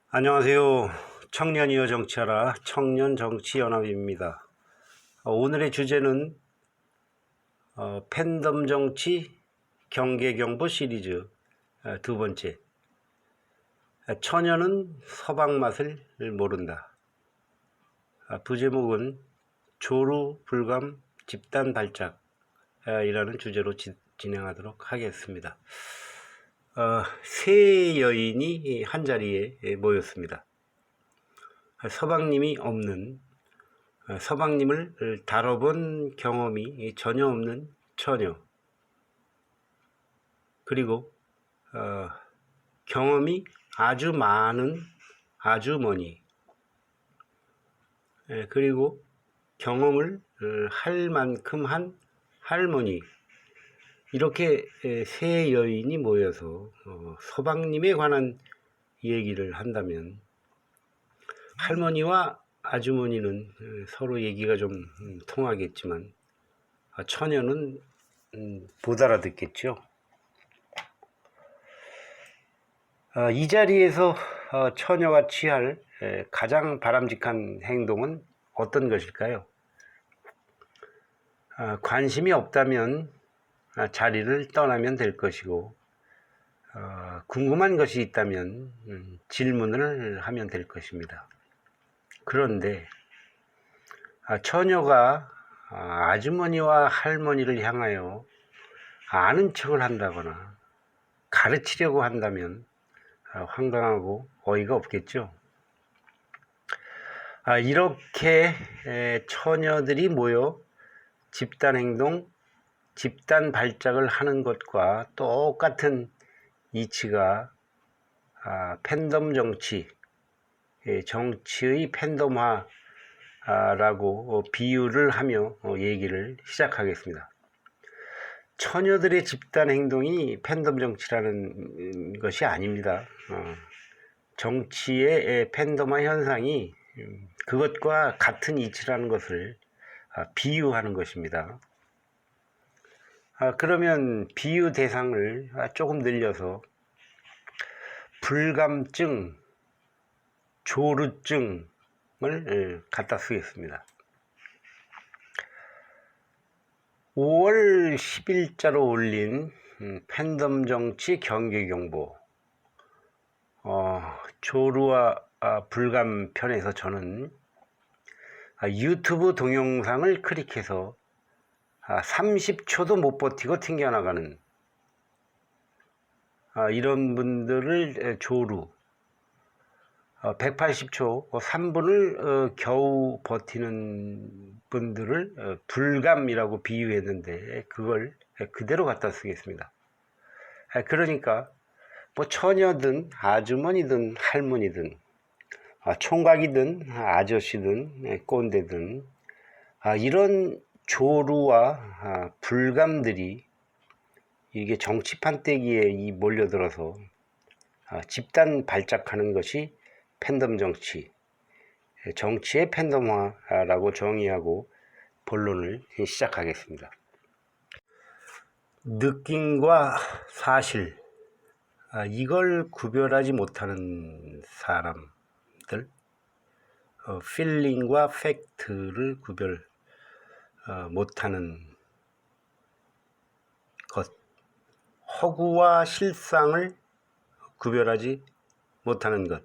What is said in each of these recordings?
안녕하세요. 청년이여 정치하라 청년정치연합입니다. 오늘의 주제는 팬덤 정치 경계경보 시리즈 두 번째, 처녀는 서방 맛을 모른다. 부제목은 조루 불감 집단 발작이라는 주제로 진행하도록 하겠습니다. 세 여인이 한자리에 모였습니다. 서방님이 없는, 서방님을 다뤄본 경험이 전혀 없는 처녀, 그리고 경험이 아주 많은 아주머니, 그리고 경험을 할 만큼 한 할머니, 이렇게 세 여인이 모여서 서방님에 관한 얘기를 한다면, 할머니와 아주머니는 서로 얘기가 좀 통하겠지만 처녀는 못 알아듣겠죠. 이 자리에서 처녀가 취할 가장 바람직한 행동은 어떤 것일까요? 관심이 없다면 자리를 떠나면 될 것이고, 궁금한 것이 있다면 질문을 하면 될 것입니다. 그런데 처녀가 아주머니와 할머니를 향하여 아는 척을 한다거나 가르치려고 한다면 황당하고 어이가 없겠죠. 이렇게 처녀들이 모여 집단행동, 집단 발작을 하는 것과 똑같은 이치가 팬덤 정치, 정치의 팬덤화라고 비유를 하며 얘기를 시작하겠습니다. 처녀들의 집단 행동이 팬덤 정치라는 것이 아닙니다. 정치의 팬덤화 현상이 그것과 같은 이치라는 것을 비유하는 것입니다. 그러면 비유 대상을 조금 늘려서 불감증, 조루증을 갖다 쓰겠습니다. 5월 10일자로 올린 팬덤 정치 경계경보, 조루와 불감 편에서 저는 유튜브 동영상을 클릭해서 30초도 못 버티고 튕겨나가는 이런 분들을 조루, 180초, 3분을 겨우 버티는 분들을 불감이라고 비유했는데 그걸 그대로 갖다 쓰겠습니다. 그러니까 뭐 처녀든 아주머니든 할머니든 총각이든 아저씨든 꼰대든 이런 조루와 불감들이 이게 정치판 떼기에 몰려들어서 집단 발작하는 것이 팬덤 정치, 정치의 팬덤화라고 정의하고 본론을 시작하겠습니다. 느낌과 사실, 이걸 구별하지 못하는 사람들, 필링과 팩트를 구별 못하는 것, 허구와 실상을 구별하지 못하는 것,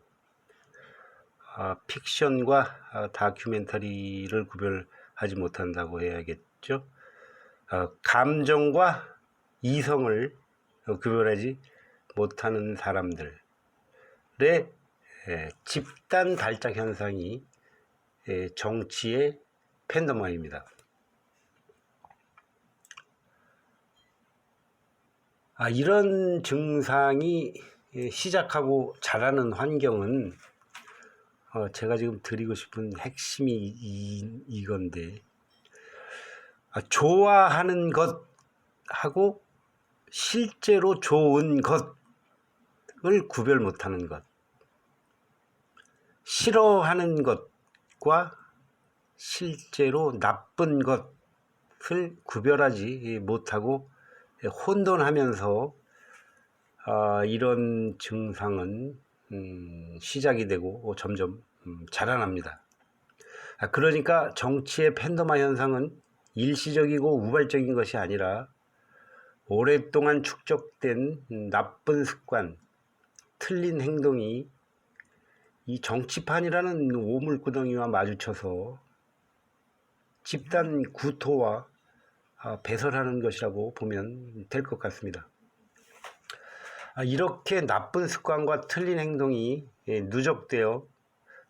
픽션과 다큐멘터리를 구별하지 못한다고 해야겠죠. 감정과 이성을 구별하지 못하는 사람들의 집단 발작 현상이 정치의 팬덤화입니다. 이런 증상이 시작하고 자라는 환경은 제가 지금 드리고 싶은 핵심이 이건데, 좋아하는 것하고 실제로 좋은 것을 구별 못하는 것, 싫어하는 것과 실제로 나쁜 것을 구별하지 못하고 혼돈하면서 이런 증상은 시작이 되고 점점 자라납니다. 그러니까 정치의 팬더마 현상은 일시적이고 우발적인 것이 아니라 오랫동안 축적된 나쁜 습관, 틀린 행동이 이 정치판이라는 오물구덩이와 마주쳐서 집단 구토와 배설하는 것이라고 보면 될 것 같습니다. 이렇게 나쁜 습관과 틀린 행동이 누적되어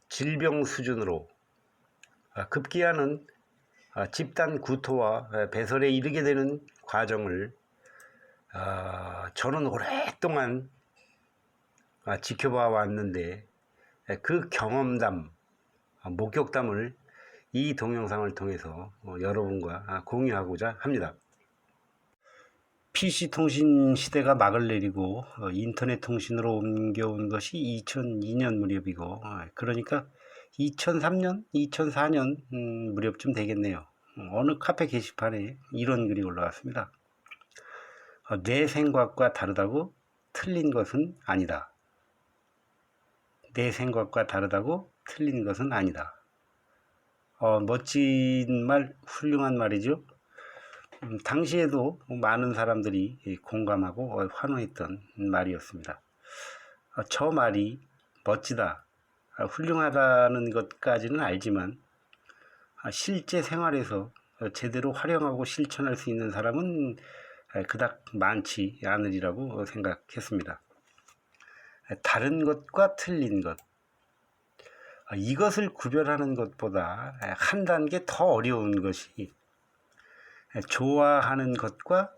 질병 수준으로 급기야는 집단 구토와 배설에 이르게 되는 과정을 저는 오랫동안 지켜봐 왔는데 그 경험담, 목격담을 이 동영상을 통해서 여러분과 공유하고자 합니다. PC 통신 시대가 막을 내리고 인터넷 통신으로 옮겨온 것이 2002년 무렵이고, 그러니까 2003년, 2004년 무렵쯤 되겠네요. 어느 카페 게시판에 이런 글이 올라왔습니다. 내 생각과 다르다고 틀린 것은 아니다. 내 생각과 다르다고 틀린 것은 아니다. 멋진 말, 훌륭한 말이죠. 당시에도 많은 사람들이 공감하고 환호했던 말이었습니다. 저 말이 멋지다, 훌륭하다는 것까지는 알지만 실제 생활에서 제대로 활용하고 실천할 수 있는 사람은 그닥 많지 않으리라고 생각했습니다. 다른 것과 틀린 것, 이것을 구별하는 것보다 한 단계 더 어려운 것이 좋아하는 것과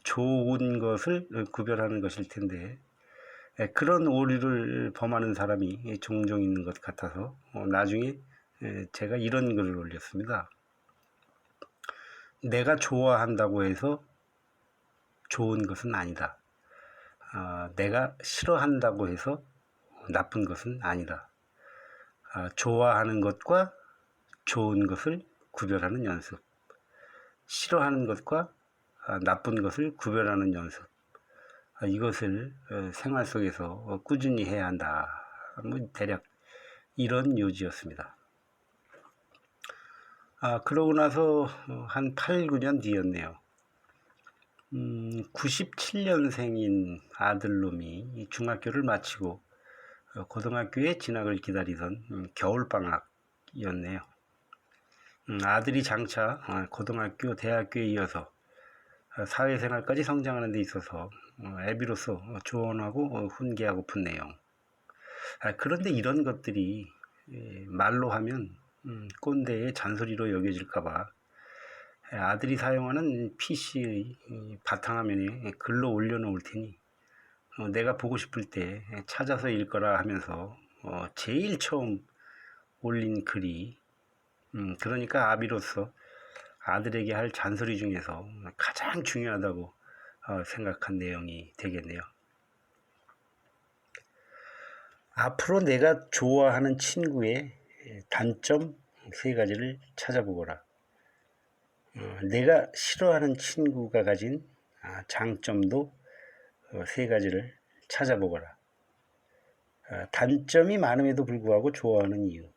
좋은 것을 구별하는 것일 텐데, 그런 오류를 범하는 사람이 종종 있는 것 같아서 나중에 제가 이런 글을 올렸습니다. 내가 좋아한다고 해서 좋은 것은 아니다. 내가 싫어한다고 해서 나쁜 것은 아니다. 좋아하는 것과 좋은 것을 구별하는 연습, 싫어하는 것과 나쁜 것을 구별하는 연습, 이것을 생활 속에서 꾸준히 해야 한다. 대략 이런 요지였습니다. 그러고 나서 한 8, 9년 뒤였네요. 97년생인 아들놈이 중학교를 마치고 고등학교에 진학을 기다리던 겨울방학이었네요. 아들이 장차 고등학교, 대학교에 이어서 사회생활까지 성장하는 데 있어서 애비로서 조언하고 훈계하고픈 내용. 그런데 이런 것들이 말로 하면 꼰대의 잔소리로 여겨질까봐 아들이 사용하는 PC의 바탕화면에 글로 올려놓을 테니 내가 보고 싶을 때 찾아서 읽거라 하면서 제일 처음 올린 글이, 그러니까 아비로서 아들에게 할 잔소리 중에서 가장 중요하다고 생각한 내용이 되겠네요. 앞으로 내가 좋아하는 친구의 단점 3가지를 찾아보거라. 내가 싫어하는 친구가 가진 장점도 3가지를 찾아보거라. 단점이 많음에도 불구하고 좋아하는 이유,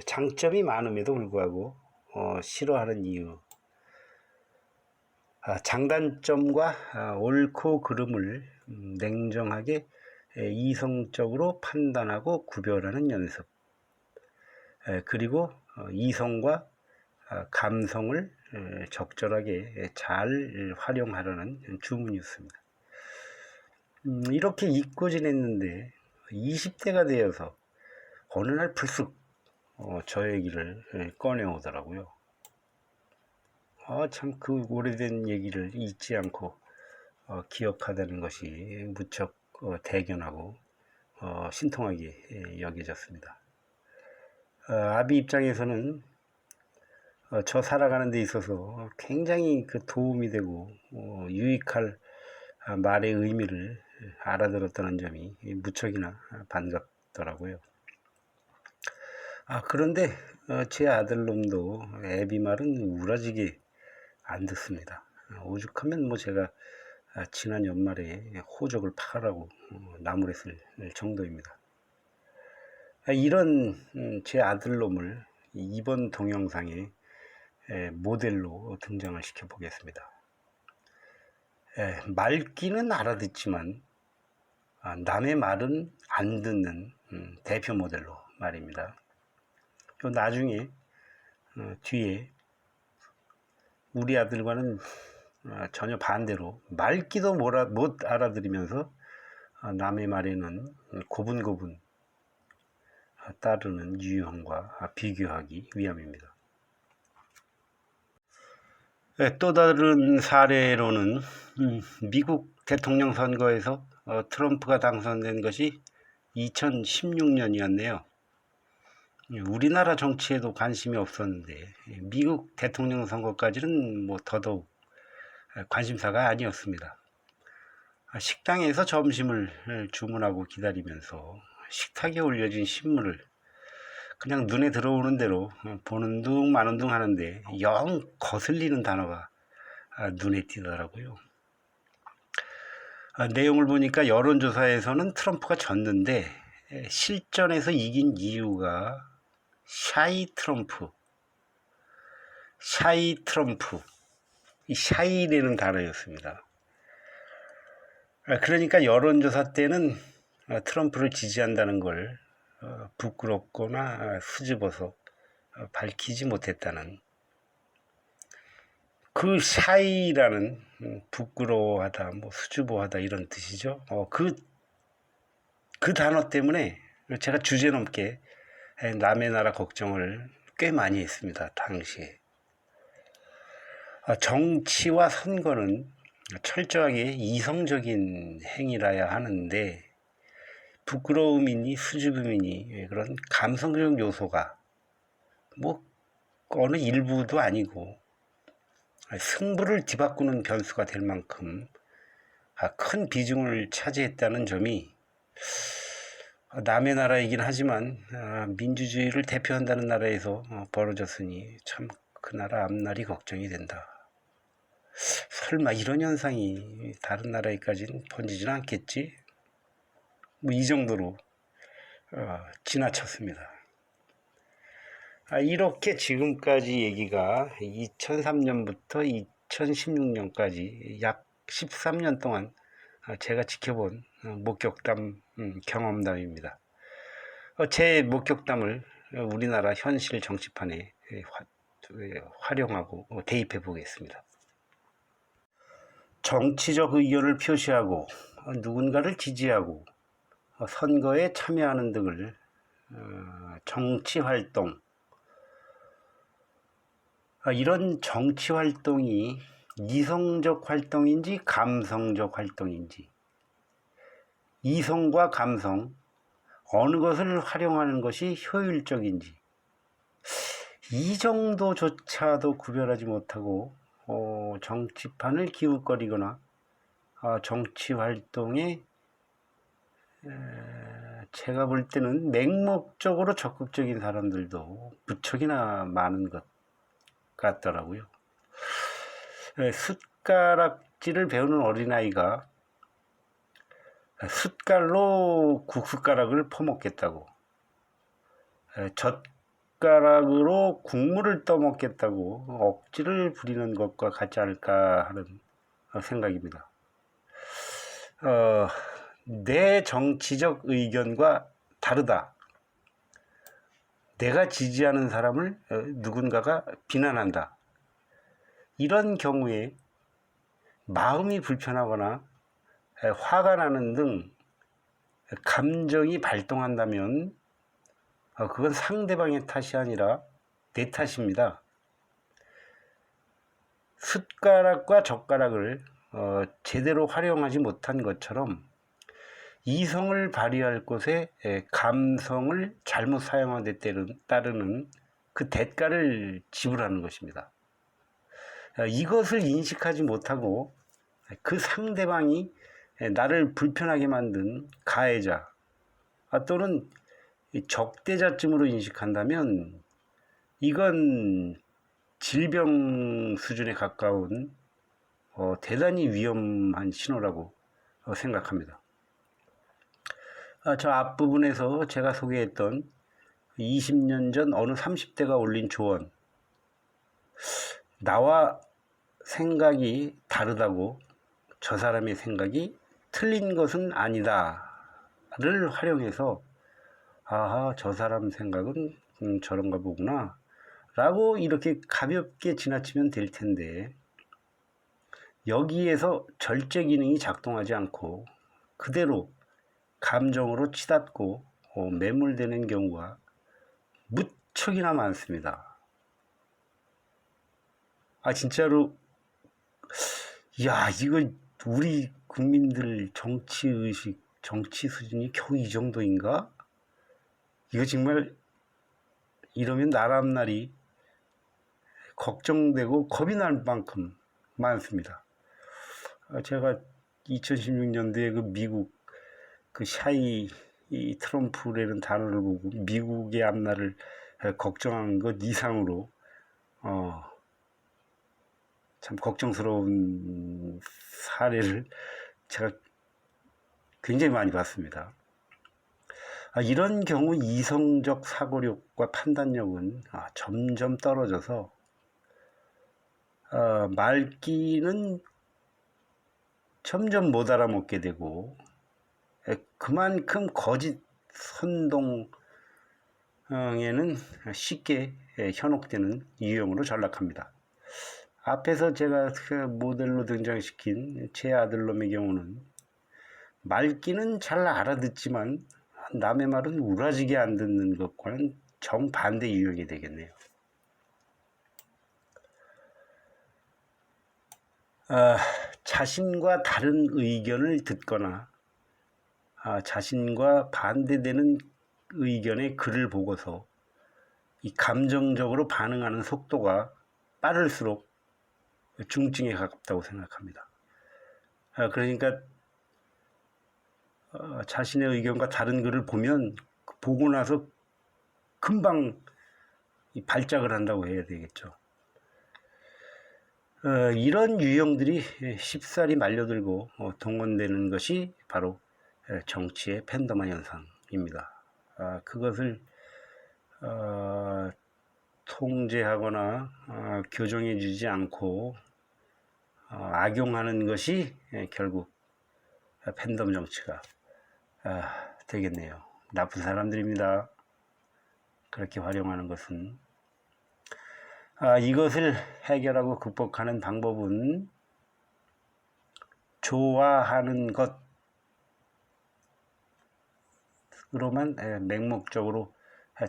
장점이 많음에도 불구하고 싫어하는 이유, 장단점과 옳고 그름을 냉정하게 이성적으로 판단하고 구별하는 연습, 그리고 이성과 감성을 적절하게 잘 활용하려는 주문이었습니다. 이렇게 잊고 지냈는데 20대가 되어서 어느 날 불쑥 저 얘기를 꺼내오더라고요. 참 그 오래된 얘기를 잊지 않고 기억하다는 것이 무척 대견하고 신통하게 여겨졌습니다. 아비 입장에서는 저 살아가는 데 있어서 굉장히 그 도움이 되고 유익할 말의 의미를 알아들었다는 점이 무척이나 반갑더라고요. 그런데 제 아들놈도 애비 말은 우라지게 안 듣습니다. 오죽하면 제가 지난 연말에 호적을 파라고 나무랬을 정도입니다. 이런 제 아들놈을 이번 동영상에 모델로 등장을 시켜 보겠습니다. 말귀는 알아듣지만 남의 말은 안 듣는 대표 모델로 말입니다. 나중에 뒤에 우리 아들과는 전혀 반대로 말귀도 못 알아들으면서 남의 말에는 고분고분 따르는 유형과 비교하기 위함입니다. 또 다른 사례로는 미국 대통령 선거에서 트럼프가 당선된 것이 2016년이었네요. 우리나라 정치에도 관심이 없었는데 미국 대통령 선거까지는 더더욱 관심사가 아니었습니다. 식당에서 점심을 주문하고 기다리면서 식탁에 올려진 신문을 그냥 눈에 들어오는 대로 보는 둥 마는 둥 하는데 영 거슬리는 단어가 눈에 띄더라고요. 내용을 보니까 여론조사에서는 트럼프가 졌는데 실전에서 이긴 이유가 샤이 트럼프, 이 샤이라는 단어였습니다. 그러니까 여론조사 때는 트럼프를 지지한다는 걸 부끄럽거나 수줍어서 밝히지 못했다는, 그 샤이라는 부끄러워하다, 수줍어하다 이런 뜻이죠. 그 단어 때문에 제가 주제넘게 남의 나라 걱정을 꽤 많이 했습니다, 당시에. 정치와 선거는 철저하게 이성적인 행위라야 하는데 부끄러움이니 수줍음이니 그런 감성적 요소가 어느 일부도 아니고 승부를 뒤바꾸는 변수가 될 만큼 큰 비중을 차지했다는 점이, 남의 나라이긴 하지만 민주주의를 대표한다는 나라에서 벌어졌으니 참 그 나라 앞날이 걱정이 된다. 설마 이런 현상이 다른 나라에까지는 번지지는 않겠지? 이 정도로 지나쳤습니다. 이렇게 지금까지 얘기가 2003년부터 2016년까지 약 13년 동안 제가 지켜본 목격담, 경험담입니다. 제 목격담을 우리나라 현실 정치판에 활용하고 대입해 보겠습니다. 정치적 의견을 표시하고 누군가를 지지하고 선거에 참여하는 등을 정치활동, 이런 정치활동이 이성적 활동인지 감성적 활동인지, 이성과 감성 어느 것을 활용하는 것이 효율적인지, 이 정도조차도 구별하지 못하고 정치판을 기웃거리거나 정치활동에 제가 볼 때는 맹목적으로 적극적인 사람들도 무척이나 많은 것 같더라고요. 숟가락질을 배우는 어린아이가 숟갈로 국숟가락을 퍼먹겠다고, 젓가락으로 국물을 떠먹겠다고 억지를 부리는 것과 같지 않을까 하는 생각입니다. 내 정치적 의견과 다르다, 내가 지지하는 사람을 누군가가 비난한다, 이런 경우에 마음이 불편하거나 화가 나는 등 감정이 발동한다면 그건 상대방의 탓이 아니라 내 탓입니다. 숟가락과 젓가락을 제대로 활용하지 못한 것처럼 이성을 발휘할 곳에 감성을 잘못 사용한 데 따르는 그 대가를 지불하는 것입니다. 이것을 인식하지 못하고 그 상대방이 나를 불편하게 만든 가해자 또는 적대자쯤으로 인식한다면 이건 질병 수준에 가까운 대단히 위험한 신호라고 생각합니다. 저 앞부분에서 제가 소개했던 20년 전 어느 30대가 올린 조언, 나와 생각이 다르다고 저 사람의 생각이 틀린 것은 아니다를 활용해서 아하, 저 사람 생각은 저런가 보구나 라고 이렇게 가볍게 지나치면 될 텐데, 여기에서 절제 기능이 작동하지 않고 그대로 감정으로 치닫고 매몰되는 경우가 무척이나 많습니다. 진짜로 이거 우리 국민들 정치의식, 정치 수준이 겨우 이 정도인가? 이거 정말 이러면 나라 앞날이 걱정되고 겁이 날 만큼 많습니다. 제가 2016년도에 그 미국 그 샤이 트럼프라는 단어를 보고 미국의 앞날을 걱정한 것 이상으로 참 걱정스러운 사례를 제가 굉장히 많이 봤습니다. 이런 경우 이성적 사고력과 판단력은 점점 떨어져서 말귀는 점점 못 알아먹게 되고, 그만큼 거짓 선동에는 쉽게 현혹되는 유형으로 전락합니다. 앞에서 제가 그 모델로 등장시킨 제 아들놈의 경우는 말귀는 잘 알아듣지만 남의 말은 우라지게 안 듣는 것과는 정반대 유형이 되겠네요. 자신과 다른 의견을 듣거나 자신과 반대되는 의견의 글을 보고서 이 감정적으로 반응하는 속도가 빠를수록 중증에 가깝다고 생각합니다. 그러니까 자신의 의견과 다른 글을 보면 보고 나서 금방 발작을 한다고 해야 되겠죠. 이런 유형들이 쉽사리 말려들고 동원되는 것이 바로 정치의 팬더마 현상입니다. 그것을 통제하거나 교정해 주지 않고 악용하는 것이 결국 팬덤 정치가 되겠네요. 나쁜 사람들입니다. 그렇게 활용하는 것은. 이것을 해결하고 극복하는 방법은 좋아하는 것으로만 맹목적으로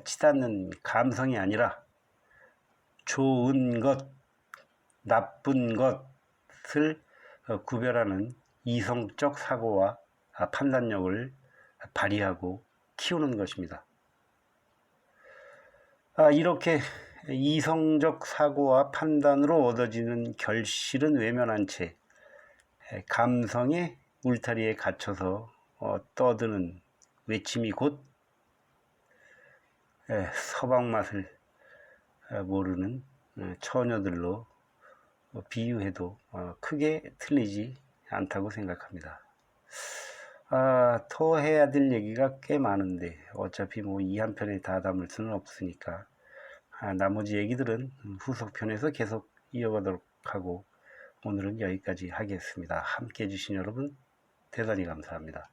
치닫는 감성이 아니라 좋은 것, 나쁜 것을 구별하는 이성적 사고와 판단력을 발휘하고 키우는 것입니다. 이렇게 이성적 사고와 판단으로 얻어지는 결실은 외면한 채 감성의 울타리에 갇혀서 떠드는 외침이 곧 서방 맛을 모르는 처녀들로 비유해도 크게 틀리지 않다고 생각합니다. 더 해야 될 얘기가 꽤 많은데 어차피 이 한 편에 다 담을 수는 없으니까 나머지 얘기들은 후속 편에서 계속 이어가도록 하고 오늘은 여기까지 하겠습니다. 함께 해주신 여러분 대단히 감사합니다.